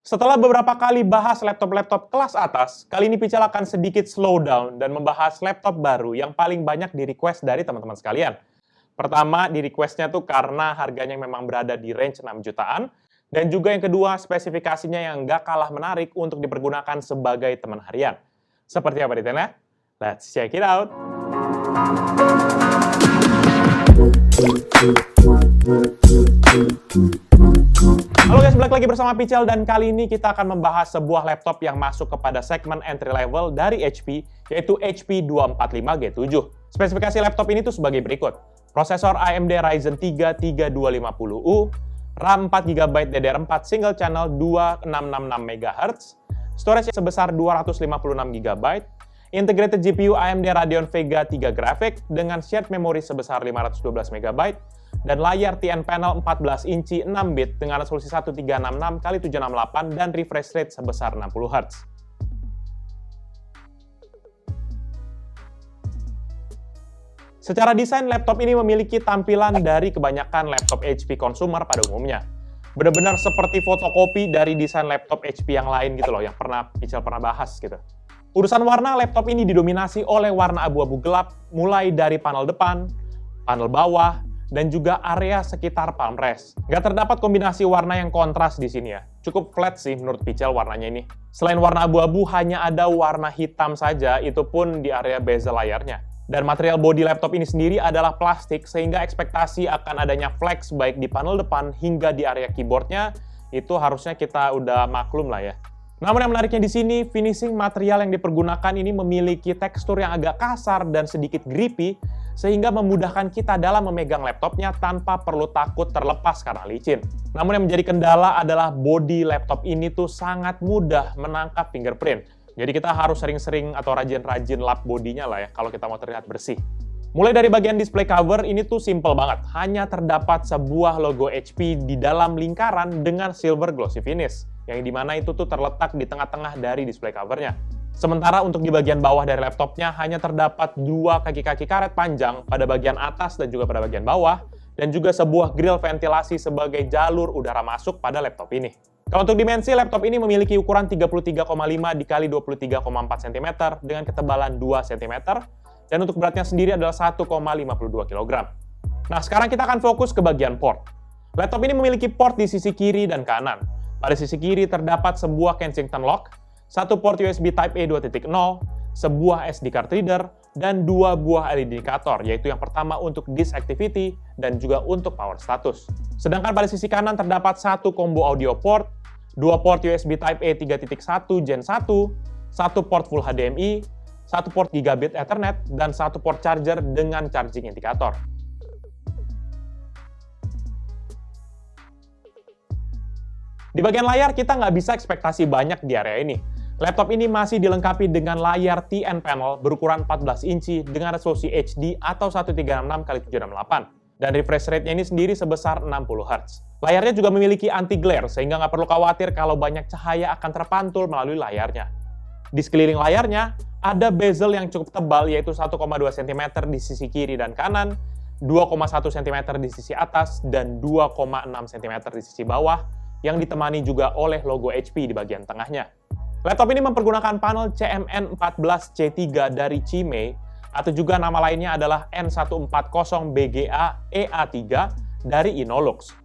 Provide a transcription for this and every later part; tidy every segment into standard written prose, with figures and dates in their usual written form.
Setelah beberapa kali bahas laptop-laptop kelas atas, kali ini Pical akan sedikit slow down dan membahas laptop baru yang paling banyak di-request dari teman-teman sekalian. Pertama, di-requestnya tuh karena harganya memang berada di range 6 jutaan, dan juga yang kedua, spesifikasinya yang nggak kalah menarik untuk dipergunakan sebagai teman harian. Seperti apa detailnya? Let's check it out! Halo guys, balik lagi bersama Pical dan kali ini kita akan membahas sebuah laptop yang masuk kepada segmen entry level dari HP, yaitu HP 245G7. Spesifikasi laptop ini tuh sebagai berikut. Prosesor AMD Ryzen 3 3250U, RAM 4GB DDR4 single channel 2666 MHz, storage sebesar 256GB, integrated GPU AMD Radeon Vega 3 Graphic dengan shared memory sebesar 512MB, dan layar TN panel 14 inci 6 bit dengan resolusi 1366x768 dan refresh rate sebesar 60Hz. Secara desain, laptop ini memiliki tampilan dari kebanyakan laptop HP consumer pada umumnya. Benar-benar seperti fotokopi dari desain laptop HP yang lain gitu loh, yang Pical pernah bahas gitu. Urusan warna, laptop ini didominasi oleh warna abu-abu gelap, mulai dari panel depan, panel bawah, dan juga area sekitar palm rest. Nggak terdapat kombinasi warna yang kontras di sini ya. Cukup flat sih menurut Pical warnanya ini. Selain warna abu-abu, hanya ada warna hitam saja, itu pun di area bezel layarnya. Dan material bodi laptop ini sendiri adalah plastik, sehingga ekspektasi akan adanya flex baik di panel depan hingga di area keyboardnya, itu harusnya kita udah maklum lah ya. Namun yang menariknya di sini, finishing material yang dipergunakan ini memiliki tekstur yang agak kasar dan sedikit grippy, sehingga memudahkan kita dalam memegang laptopnya tanpa perlu takut terlepas karena licin. Namun yang menjadi kendala adalah bodi laptop ini tuh sangat mudah menangkap fingerprint. Jadi kita harus sering-sering atau rajin-rajin lap bodinya lah ya, kalau kita mau terlihat bersih. Mulai dari bagian display cover, ini tuh simple banget. Hanya terdapat sebuah logo HP di dalam lingkaran dengan silver glossy finish, yang dimana itu tuh terletak di tengah-tengah dari display covernya. Sementara untuk di bagian bawah dari laptopnya hanya terdapat dua kaki-kaki karet panjang pada bagian atas dan juga pada bagian bawah, dan juga sebuah grill ventilasi sebagai jalur udara masuk pada laptop ini. Kalau untuk dimensi, laptop ini memiliki ukuran 33,5 x 23,4 cm dengan ketebalan 2 cm, dan untuk beratnya sendiri adalah 1,52 kg. Nah, sekarang kita akan fokus ke bagian port. Laptop ini memiliki port di sisi kiri dan kanan. Pada sisi kiri terdapat sebuah Kensington lock, satu port USB Type-A 2.0, sebuah SD card reader, dan dua buah LED indikator, yaitu yang pertama untuk disk activity dan juga untuk power status. Sedangkan pada sisi kanan terdapat satu combo audio port, dua port USB Type-A 3.1 Gen 1, satu port Full HDMI, satu port Gigabit Ethernet, dan satu port charger dengan charging indikator. Di bagian layar, kita nggak bisa ekspektasi banyak di area ini. Laptop ini masih dilengkapi dengan layar TN panel berukuran 14 inci dengan resolusi HD atau 1366x768. Dan refresh rate-nya ini sendiri sebesar 60Hz. Layarnya juga memiliki anti-glare, sehingga nggak perlu khawatir kalau banyak cahaya akan terpantul melalui layarnya. Di sekeliling layarnya, ada bezel yang cukup tebal, yaitu 1,2 cm di sisi kiri dan kanan, 2,1 cm di sisi atas, dan 2,6 cm di sisi bawah, yang ditemani juga oleh logo HP di bagian tengahnya. Laptop ini mempergunakan panel CMN14C3 dari Cimei, atau juga nama lainnya adalah N140BGA EA3 dari Innolux.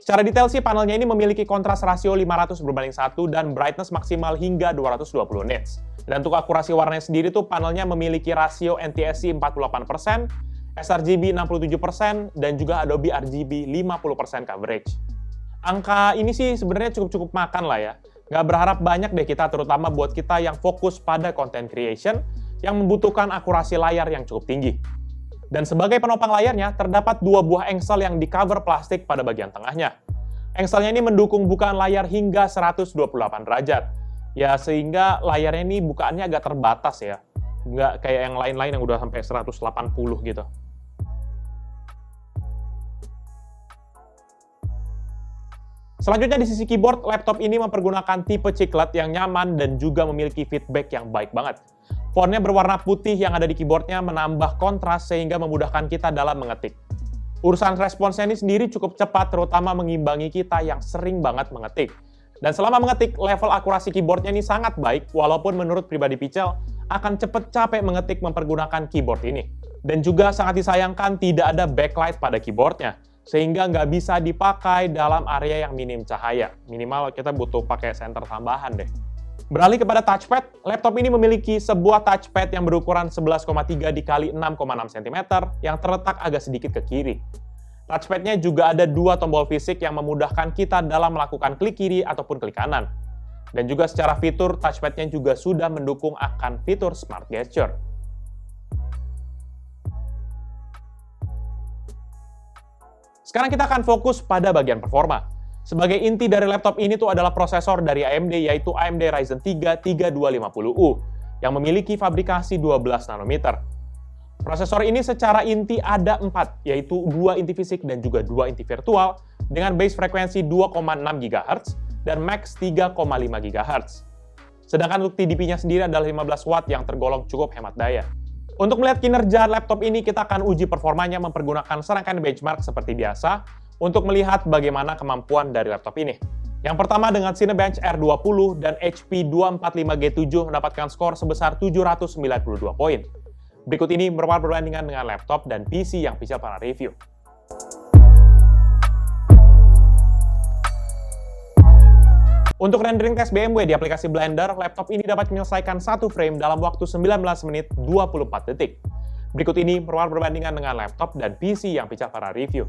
Secara detail sih, panelnya ini memiliki kontras rasio 500:1 dan brightness maksimal hingga 220 nits. Dan untuk akurasi warnanya sendiri tuh panelnya memiliki rasio NTSC 48%, sRGB 67%, dan juga Adobe RGB 50% coverage. Angka ini sih sebenarnya cukup makan lah ya. Nggak berharap banyak deh kita, terutama buat kita yang fokus pada content creation yang membutuhkan akurasi layar yang cukup tinggi. Dan sebagai penopang layarnya, terdapat dua buah engsel yang di-cover plastik pada bagian tengahnya. Engselnya ini mendukung bukaan layar hingga 128 derajat. Ya, sehingga layarnya ini bukaannya agak terbatas ya. Nggak kayak yang lain-lain yang udah sampai 180 gitu. Selanjutnya di sisi keyboard, laptop ini mempergunakan tipe chiclet yang nyaman dan juga memiliki feedback yang baik banget. Fontnya berwarna putih yang ada di keyboardnya menambah kontras sehingga memudahkan kita dalam mengetik. Urusan responsnya ini sendiri cukup cepat, terutama mengimbangi kita yang sering banget mengetik. Dan selama mengetik, level akurasi keyboardnya ini sangat baik, walaupun menurut pribadi Pichel, akan cepet capek mengetik mempergunakan keyboard ini. Dan juga sangat disayangkan tidak ada backlight pada keyboardnya, sehingga nggak bisa dipakai dalam area yang minim cahaya. Minimal kita butuh pakai senter tambahan deh. Beralih kepada touchpad, laptop ini memiliki sebuah touchpad yang berukuran 11,3 x 6,6 cm yang terletak agak sedikit ke kiri. Touchpad-nya juga ada dua tombol fisik yang memudahkan kita dalam melakukan klik kiri ataupun klik kanan. Dan juga secara fitur, touchpad-nya juga sudah mendukung akan fitur Smart Gesture. Sekarang kita akan fokus pada bagian performa. Sebagai inti dari laptop ini tuh adalah prosesor dari AMD, yaitu AMD Ryzen 3 3250U, yang memiliki fabrikasi 12 nanometer. Prosesor ini secara inti ada 4, yaitu 2 inti fisik dan juga 2 inti virtual, dengan base frekuensi 2,6 GHz dan max 3,5 GHz. Sedangkan untuk TDP-nya sendiri adalah 15 watt yang tergolong cukup hemat daya. Untuk melihat kinerja laptop ini, kita akan uji performanya mempergunakan serangkaian benchmark seperti biasa untuk melihat bagaimana kemampuan dari laptop ini. Yang pertama dengan Cinebench R20 dan HP 245G7 mendapatkan skor sebesar 792 poin. Berikut ini merupakan perbandingan dengan laptop dan PC yang Pichel pernah review. Untuk rendering tes BMW di aplikasi Blender, laptop ini dapat menyelesaikan satu frame dalam waktu 19 menit 24 detik. Berikut ini merupakan perbandingan dengan laptop dan PC yang Pichel pernah review.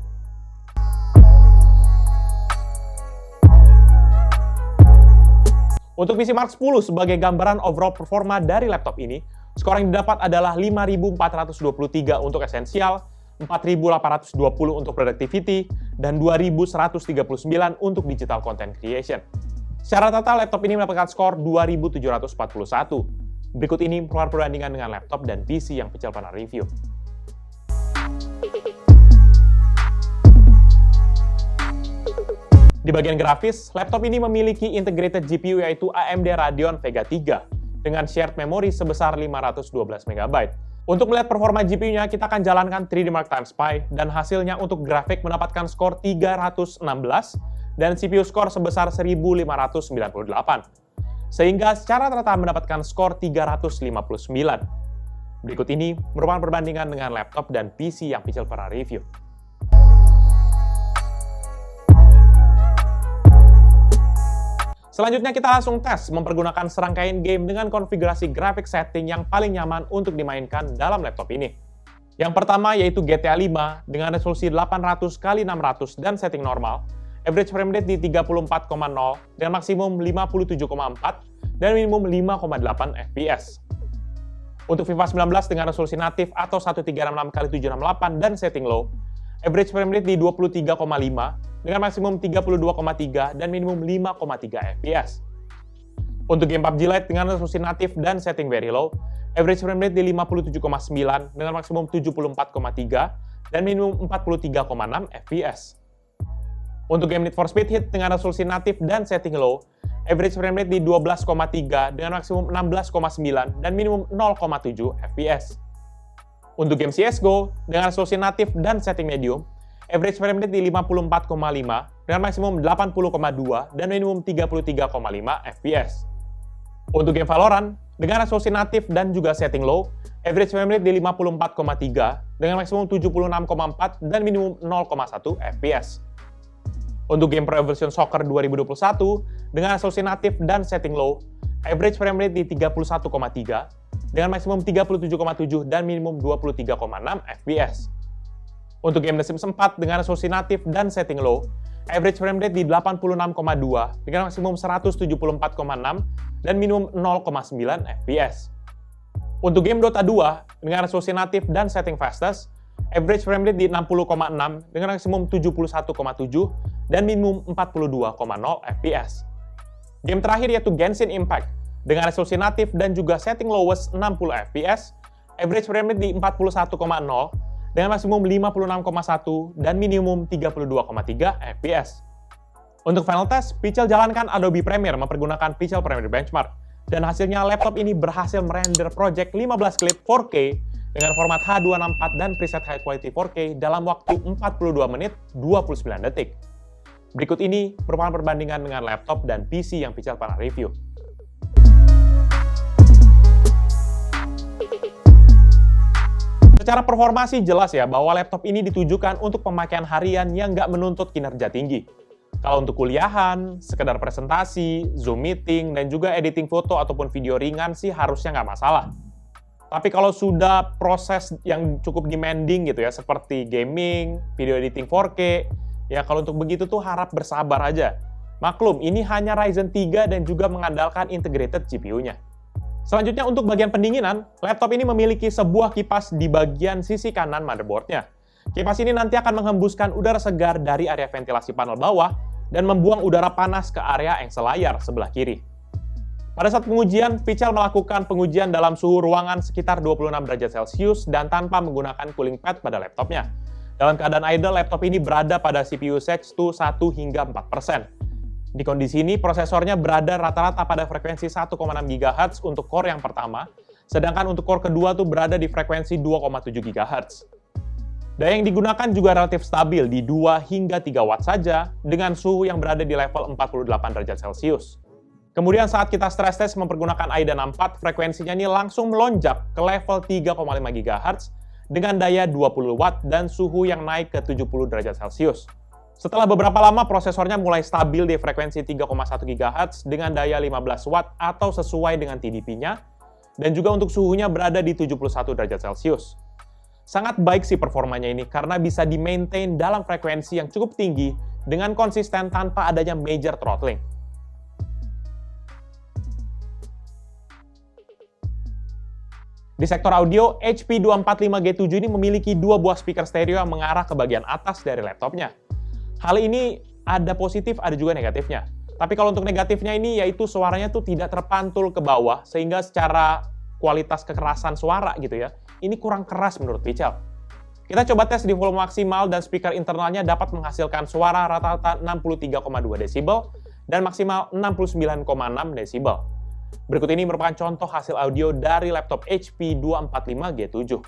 Untuk PC Mark 10 sebagai gambaran overall performa dari laptop ini, skor yang didapat adalah 5.423 untuk esensial, 4.820 untuk productivity, dan 2.139 untuk digital content creation. Secara total, laptop ini mendapatkan skor 2.741. Berikut ini merupakan perbandingan dengan laptop dan PC yang Pichel pernah review. Di bagian grafis, laptop ini memiliki integrated GPU yaitu AMD Radeon Vega 3 dengan shared memory sebesar 512 MB. Untuk melihat performa GPU-nya, kita akan jalankan 3D Mark x Pi dan hasilnya untuk grafik mendapatkan skor 316 dan CPU skor sebesar 1598. Sehingga secara rata mendapatkan skor 359. Berikut ini merupakan perbandingan dengan laptop dan PC yang Pichel pernah review. Selanjutnya kita langsung tes mempergunakan serangkaian game dengan konfigurasi grafik setting yang paling nyaman untuk dimainkan dalam laptop ini. Yang pertama yaitu GTA 5 dengan resolusi 800x600 dan setting normal, average frame rate di 34,0 dan maksimum 57,4 dan minimum 5,8 fps. Untuk FIFA 19 dengan resolusi natif atau 1366x768 dan setting low, average frame rate di 23,5 dengan maksimum 32,3 dan minimum 5,3 fps. Untuk game PUBG Lite dengan resolusi natif dan setting very low, average frame rate di 57,9 dengan maksimum 74,3 dan minimum 43,6 fps. Untuk game Need for Speed Heat dengan resolusi natif dan setting low, average frame rate di 12,3 dengan maksimum 16,9 dan minimum 0,7 fps. Untuk game CSGO dengan resolusi natif dan setting medium, average frame rate di 54,5 dengan maksimum 80,2 dan minimum 33,5 fps. Untuk game Valorant dengan resolusi natif dan juga setting low, average frame rate di 54,3 dengan maksimum 76,4 dan minimum 0,1 fps. Untuk game Pro Evolution Soccer 2021 dengan resolusi natif dan setting low, average frame rate di 31,3 dengan maksimum 37,7 dan minimum 23,6 fps. Untuk game The Sims 4 dengan resolusi natif dan setting low, average frame rate di 86,2 dengan maksimum 174,6 dan minimum 0,9 fps. Untuk game Dota 2 dengan resolusi natif dan setting fastest, average frame rate di 60,6 dengan maksimum 71,7 dan minimum 42,0 fps. Game terakhir yaitu Genshin Impact dengan resolusi natif dan juga setting lowest 60 fps, average frame rate di 41,0 dengan maksimum 56,1 dan minimum 32,3 fps. Untuk final test, Pichel jalankan Adobe Premiere mempergunakan Pichel Premiere Benchmark, dan hasilnya laptop ini berhasil merender project 15 klip 4K dengan format H264 dan preset high quality 4K dalam waktu 42 menit 29 detik. Berikut ini merupakan perbandingan dengan laptop dan PC yang Pichel pernah review. Secara performa sih jelas ya bahwa laptop ini ditujukan untuk pemakaian harian yang nggak menuntut kinerja tinggi. Kalau untuk kuliahan, sekedar presentasi, Zoom meeting, dan juga editing foto ataupun video ringan sih harusnya nggak masalah. Tapi kalau sudah proses yang cukup demanding gitu ya, seperti gaming, video editing 4K, ya kalau untuk begitu tuh harap bersabar aja. Maklum, ini hanya Ryzen 3 dan juga mengandalkan integrated GPU-nya. Selanjutnya untuk bagian pendinginan, laptop ini memiliki sebuah kipas di bagian sisi kanan motherboard-nya. Kipas ini nanti akan menghembuskan udara segar dari area ventilasi panel bawah dan membuang udara panas ke area engsel layar sebelah kiri. Pada saat pengujian, Pichel melakukan pengujian dalam suhu ruangan sekitar 26 derajat Celcius dan tanpa menggunakan cooling pad pada laptopnya. Dalam keadaan idle, laptop ini berada pada CPU usage to 1 hingga 4%. Di kondisi ini, prosesornya berada rata-rata pada frekuensi 1,6 GHz untuk core yang pertama, sedangkan untuk core kedua tuh berada di frekuensi 2,7 GHz. Daya yang digunakan juga relatif stabil di 2 hingga 3 watt saja, dengan suhu yang berada di level 48 derajat Celcius. Kemudian saat kita stress test mempergunakan AIDA 64, frekuensinya ini langsung melonjak ke level 3,5 GHz dengan daya 20 watt dan suhu yang naik ke 70 derajat Celcius. Setelah beberapa lama, prosesornya mulai stabil di frekuensi 3,1 GHz dengan daya 15 watt atau sesuai dengan TDP-nya, dan juga untuk suhunya berada di 71 derajat Celcius. Sangat baik sih performanya ini karena bisa di-maintain dalam frekuensi yang cukup tinggi dengan konsisten tanpa adanya major throttling. Di sektor audio, HP 245G7 ini memiliki dua buah speaker stereo yang mengarah ke bagian atas dari laptopnya. Hal ini ada positif, ada juga negatifnya. Tapi kalau untuk negatifnya ini, yaitu suaranya tuh tidak terpantul ke bawah, sehingga secara kualitas kekerasan suara gitu ya, ini kurang keras menurut Pichel. Kita coba tes di volume maksimal dan speaker internalnya dapat menghasilkan suara rata-rata 63,2 desibel dan maksimal 69,6 desibel. Berikut ini merupakan contoh hasil audio dari laptop HP 245G7.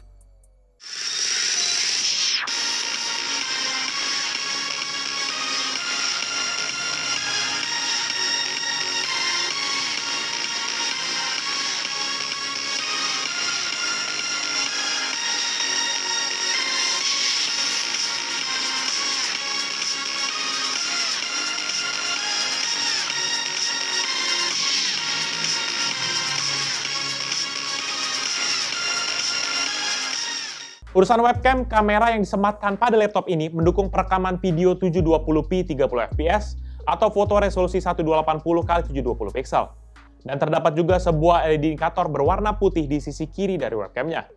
Urusan webcam, kamera yang disematkan pada laptop ini mendukung perekaman video 720p 30fps atau foto resolusi 1280x720 pixel. Dan terdapat juga sebuah LED indikator berwarna putih di sisi kiri dari webcamnya.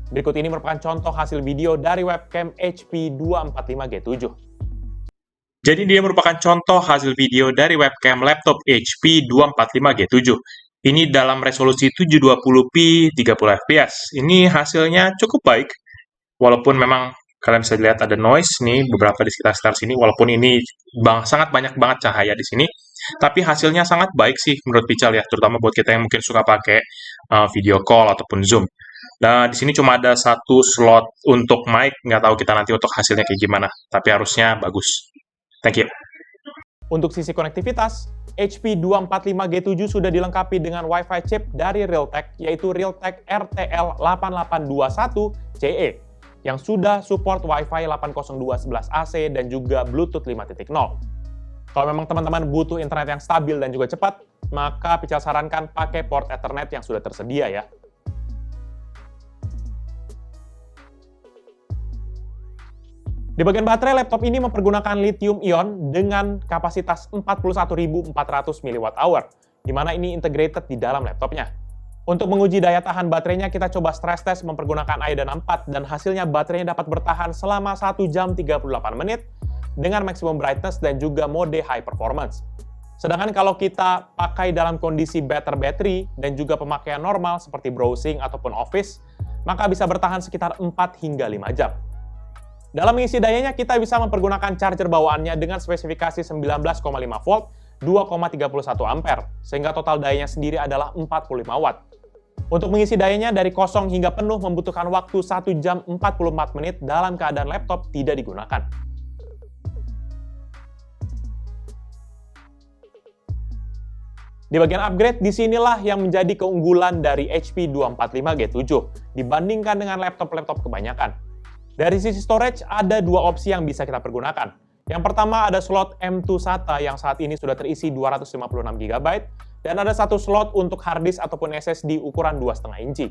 Berikut ini merupakan contoh hasil video dari webcam HP 245G7. Jadi dia merupakan contoh hasil video dari webcam laptop HP 245G7. Ini dalam resolusi 720p 30fps. Ini hasilnya cukup baik. Walaupun memang kalian bisa lihat ada noise nih beberapa di sekitar sini, walaupun ini sangat banyak banget cahaya di sini, tapi hasilnya sangat baik sih menurut Pichel ya, terutama buat kita yang mungkin suka pakai video call ataupun Zoom. Nah, di sini cuma ada satu slot untuk mic, nggak tahu kita nanti untuk hasilnya kayak gimana, tapi harusnya bagus. Thank you. Untuk sisi konektivitas, HP 245G7 sudah dilengkapi dengan Wi-Fi chip dari Realtek, yaitu Realtek RTL8821CE, yang sudah support Wi-Fi 802.11ac dan juga Bluetooth 5.0. Kalau memang teman-teman butuh internet yang stabil dan juga cepat, maka Pichel sarankan pakai port Ethernet yang sudah tersedia ya. Di bagian baterai, laptop ini mempergunakan lithium ion dengan kapasitas 41.400 mWh, di mana ini integrated di dalam laptopnya. Untuk menguji daya tahan baterainya, kita coba stress test mempergunakan AIDA 64 dan hasilnya baterainya dapat bertahan selama 1 jam 38 menit dengan maximum brightness dan juga mode high performance. Sedangkan kalau kita pakai dalam kondisi better battery dan juga pemakaian normal seperti browsing ataupun office, maka bisa bertahan sekitar 4 hingga 5 jam. Dalam mengisi dayanya, kita bisa mempergunakan charger bawaannya dengan spesifikasi 19,5 volt, 2,31 ampere, sehingga total dayanya sendiri adalah 45 watt. Untuk mengisi dayanya dari kosong hingga penuh membutuhkan waktu 1 jam 44 menit dalam keadaan laptop tidak digunakan. Di bagian upgrade, disinilah yang menjadi keunggulan dari HP 245G7 dibandingkan dengan laptop-laptop kebanyakan. Dari sisi storage, ada dua opsi yang bisa kita pergunakan. Yang pertama ada slot M2 SATA yang saat ini sudah terisi 256GB, dan ada satu slot untuk harddisk ataupun SSD ukuran 2,5 inci.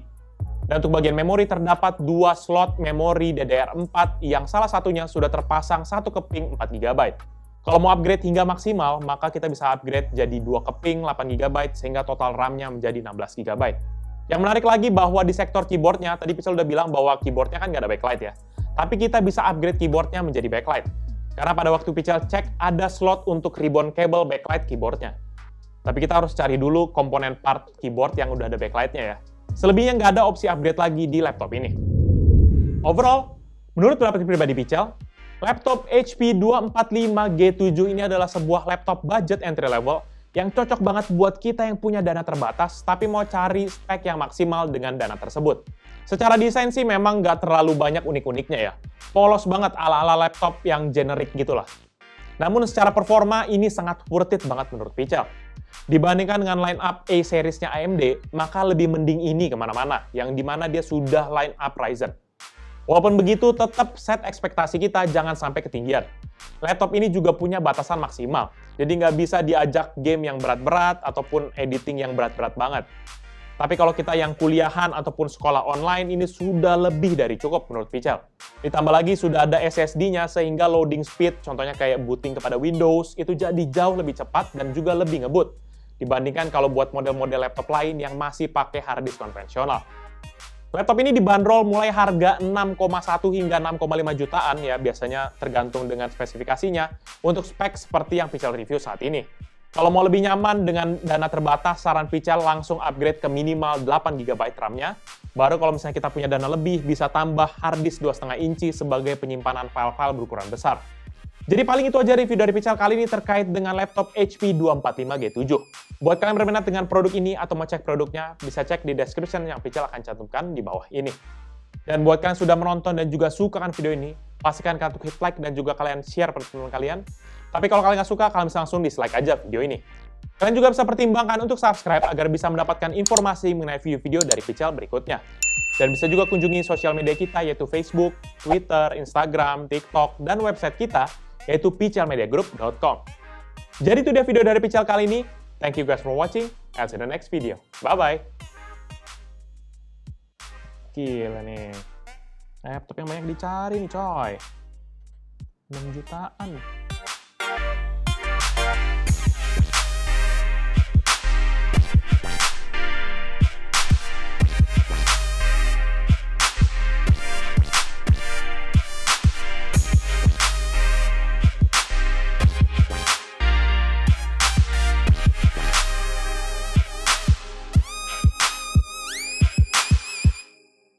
Dan untuk bagian memori terdapat dua slot memori DDR4 yang salah satunya sudah terpasang satu keping 4GB. Kalau mau upgrade hingga maksimal, maka kita bisa upgrade jadi 2 keping 8GB sehingga total RAM-nya menjadi 16GB. Yang menarik lagi bahwa di sektor keyboardnya, tadi Pical udah bilang bahwa keyboardnya kan nggak ada backlight ya. Tapi kita bisa upgrade keyboardnya menjadi backlight. Karena pada waktu Pical cek, ada slot untuk ribbon cable backlight keyboardnya. Tapi kita harus cari dulu komponen part keyboard yang udah ada backlightnya ya. Selebihnya nggak ada opsi upgrade lagi di laptop ini. Overall, menurut pendapat pribadi Pical, laptop HP 245G7 ini adalah sebuah laptop budget entry level yang cocok banget buat kita yang punya dana terbatas tapi mau cari spek yang maksimal dengan dana tersebut. Secara desain sih memang nggak terlalu banyak unik-uniknya ya. Polos banget ala-ala laptop yang generik gitulah. Namun secara performa ini sangat worth it banget menurut Pical. Dibandingkan dengan line up A-series-nya AMD, maka lebih mending ini kemana-mana, yang dimana dia sudah line up Ryzen. Walaupun begitu, tetap set ekspektasi kita jangan sampai ketinggian. Laptop ini juga punya batasan maksimal, jadi nggak bisa diajak game yang berat-berat ataupun editing yang berat-berat banget. Tapi kalau kita yang kuliahan ataupun sekolah online, ini sudah lebih dari cukup menurut Pical. Ditambah lagi sudah ada SSD-nya sehingga loading speed, contohnya kayak booting kepada Windows, itu jadi jauh lebih cepat dan juga lebih ngebut. Dibandingkan kalau buat model-model laptop lain yang masih pakai harddisk konvensional. Laptop ini dibanderol mulai harga 6,1 hingga 6,5 jutaan ya, biasanya tergantung dengan spesifikasinya, untuk spek seperti yang Pical review saat ini. Kalau mau lebih nyaman dengan dana terbatas, saran Pical langsung upgrade ke minimal 8GB RAM-nya. Baru kalau misalnya kita punya dana lebih, bisa tambah harddisk 2,5 inci sebagai penyimpanan file-file berukuran besar. Jadi paling itu aja review dari Pical kali ini terkait dengan laptop HP 245G7. Buat kalian yang berminat dengan produk ini atau mau cek produknya, bisa cek di description yang Pical akan cantumkan di bawah ini. Dan buat kalian yang sudah menonton dan juga suka kan video ini, pastikan kalian untuk hit like dan juga kalian share ke teman kalian. Tapi kalau kalian nggak suka, kalian bisa langsung dislike aja video ini. Kalian juga bisa pertimbangkan untuk subscribe agar bisa mendapatkan informasi mengenai video-video dari Pical berikutnya. Dan bisa juga kunjungi sosial media kita yaitu Facebook, Twitter, Instagram, TikTok, dan website kita yaitu picalmediagroup.com. Jadi itu dia video dari Pical kali ini. Thank you guys for watching, and see you in the next video. Bye-bye! Gila nih. Laptop yang banyak dicari nih coy. 6 jutaan.